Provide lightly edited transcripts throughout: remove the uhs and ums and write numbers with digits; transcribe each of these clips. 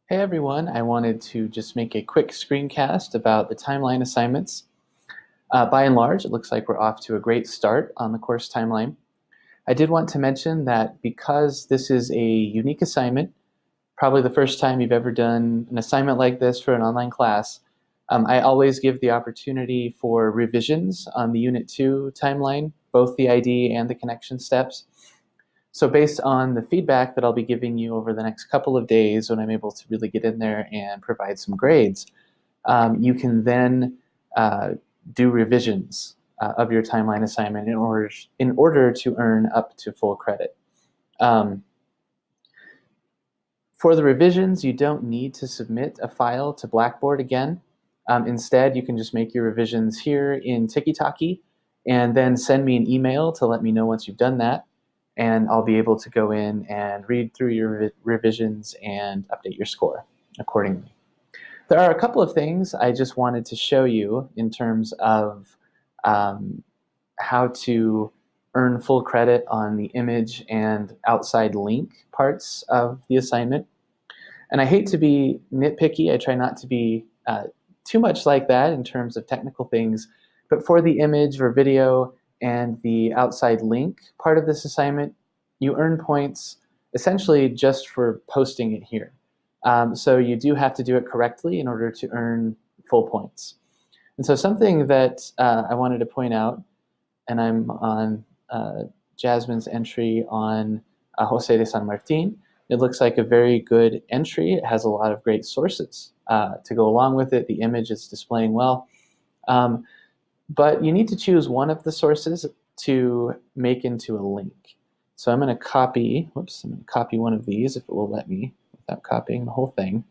Hey everyone, I wanted to just make a quick screencast about the timeline assignments. By and large, it looks like we're off to a great start on the course timeline. I did want to mention that because this is a unique assignment, probably the first time you've ever done an assignment like this for an online class, I always give the opportunity for revisions on the Unit 2 timeline, both the ID and the connection steps. So based on the feedback that I'll be giving you over the next couple of days when I'm able to really get in there and provide some grades, you can then uh, do revisions of your timeline assignment in order to earn up to full credit. Um, for the revisions, you don't need to submit a file to Blackboard again. Instead, you can just make your revisions here in Tiki and then send me an email to let me know once you've done that, and I'll be able to go in and read through your revisions and update your score accordingly. There are a couple of things I just wanted to show you in terms of how to earn full credit on the image and outside link parts of the assignment. And I hate to be nitpicky. I try not to be too much like that in terms of technical things. But for the image or video and the outside link part of this assignment, you earn points essentially just for posting it here. So you do have to do it correctly in order to earn full points. And so something that I wanted to point out, and I'm on Jasmine's entry on Jose de San Martin. It looks like a very good entry. It has a lot of great sources to go along with it. The image is displaying well. But you need to choose one of the sources to make into a link. So I'm going to copy one of these if it will let me without copying the whole thing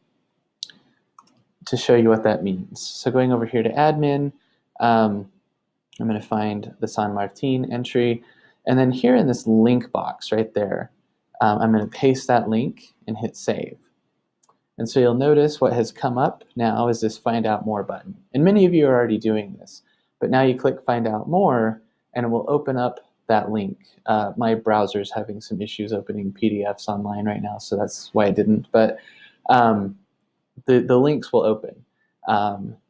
to show you what that means. So going over here to admin, I'm going to find the San Martin entry, and then here in this link box right there, I'm going to paste that link and hit save. And so you'll notice what has come up now is this Find Out More button. And many of you are already doing this, but now you click Find Out More and it will open up that link. My browser's having some issues opening PDFs online right now, so that's why I didn't. But the links will open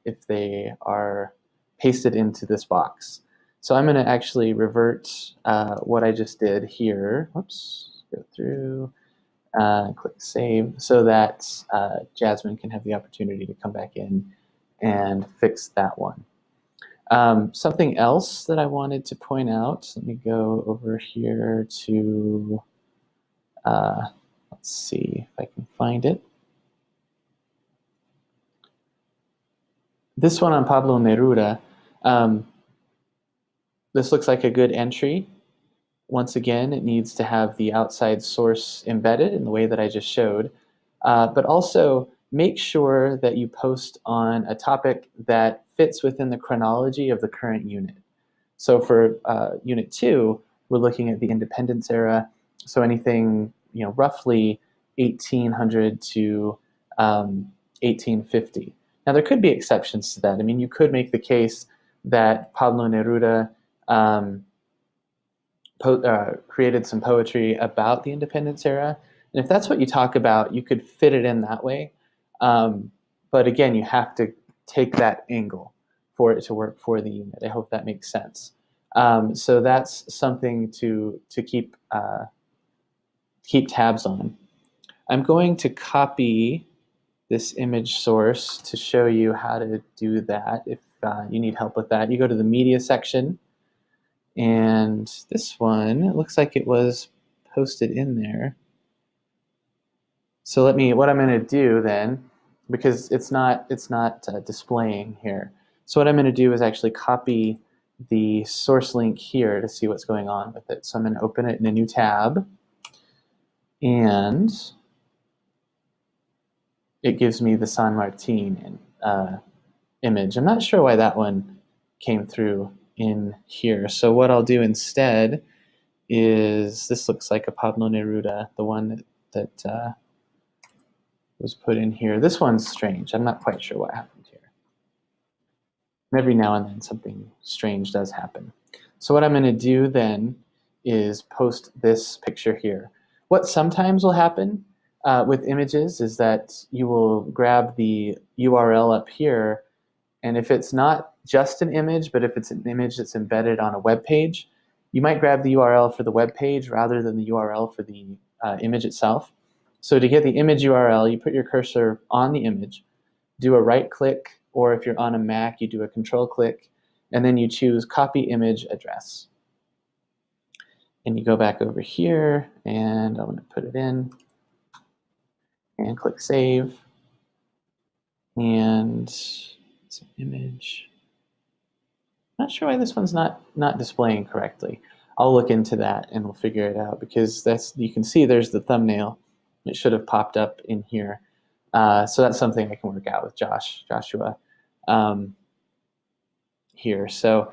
if they are pasted into this box. So I'm going to actually revert what I just did here. Whoops, go through, click save, so that Jasmine can have the opportunity to come back in and fix that one. Something else that I wanted to point out, let me go over here to, let's see if I can find it. This one on Pablo Neruda, this looks like a good entry. Once again, it needs to have the outside source embedded in the way that I just showed, but also make sure that you post on a topic that fits within the chronology of the current unit. So for Unit 2, we're looking at the independence era, so anything roughly 1800 to 1850. Now there could be exceptions to that. I mean, you could make the case that Pablo Neruda created some poetry about the independence era. And if that's what you talk about, you could fit it in that way. But again, you have to take that angle for it to work for the unit. I hope that makes sense. So that's something to keep tabs on. I'm going to copy this image source to show you how to do that. If you need help with that, you go to the media section. And this one, it looks like it was posted in there. So what I'm going to do then, because it's not displaying here. So what I'm going to do is actually copy the source link here to see what's going on with it. So I'm going to open it in a new tab, and it gives me the San Martin image. I'm not sure why that one came through in here. So what I'll do instead is, this looks like a Pablo Neruda, the one that was put in here. This one's strange. I'm not quite sure what happened here. And every now and then something strange does happen. So what I'm going to do then is post this picture here. What sometimes will happen with images is that you will grab the URL up here, and if it's not just an image, but if it's an image that's embedded on a web page, you might grab the URL for the web page rather than the URL for the image itself. So to get the image URL, you put your cursor on the image, do a right click, or if you're on a Mac, you do a control click, and then you choose copy image address. And you go back over here, and I'm going to put it in, and click save, and it's an image. Not sure why this one's not displaying correctly. I'll look into that and we'll figure it out, because that's, you can see there's the thumbnail. It should have popped up in here. So that's something I can work out with Joshua here. So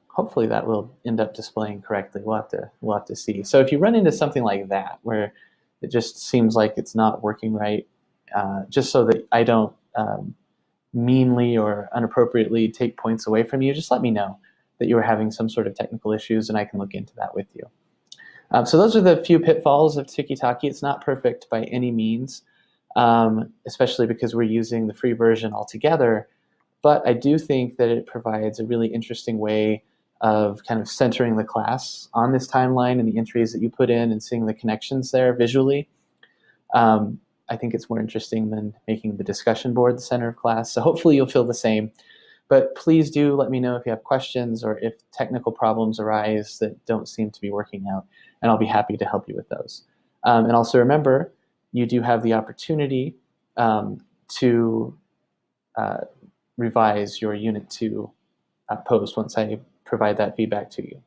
hopefully that will end up displaying correctly. We'll have to see. So if you run into something like that where it just seems like it's not working right, just so that I don't meanly or inappropriately take points away from you, just let me know that you were having some sort of technical issues, and I can look into that with you. So those are the few pitfalls of Tiki-Taki. It's not perfect by any means, especially because we're using the free version altogether. But I do think that it provides a really interesting way of kind of centering the class on this timeline and the entries that you put in and seeing the connections there visually. I think it's more interesting than making the discussion board the center of class. So hopefully you'll feel the same. But please do let me know if you have questions or if technical problems arise that don't seem to be working out, and I'll be happy to help you with those. And also remember, you do have the opportunity to revise your Unit 2 post once I provide that feedback to you.